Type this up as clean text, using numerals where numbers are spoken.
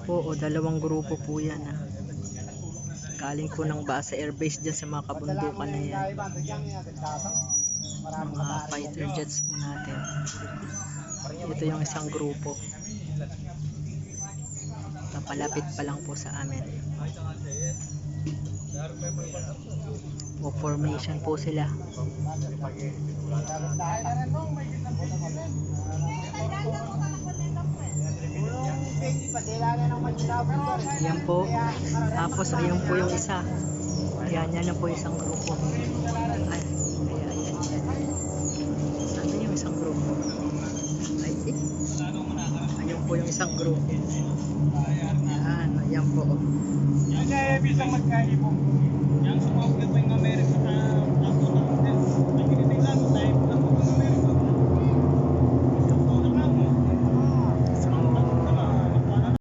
po o dalawang grupo po yan galing po ng base airbase dyan sa mga kabundukan na yan, mga fighter jets po natin. Ito yung isang grupo, papalapit pa lang po sa amin. O formation po sila. Yan po. Tapos ayun po yung isa. Yan na po isang grupo. Ay, ayan. Ano yung isang grupo? I see. Ayun po yung isang grupo. Ayan po.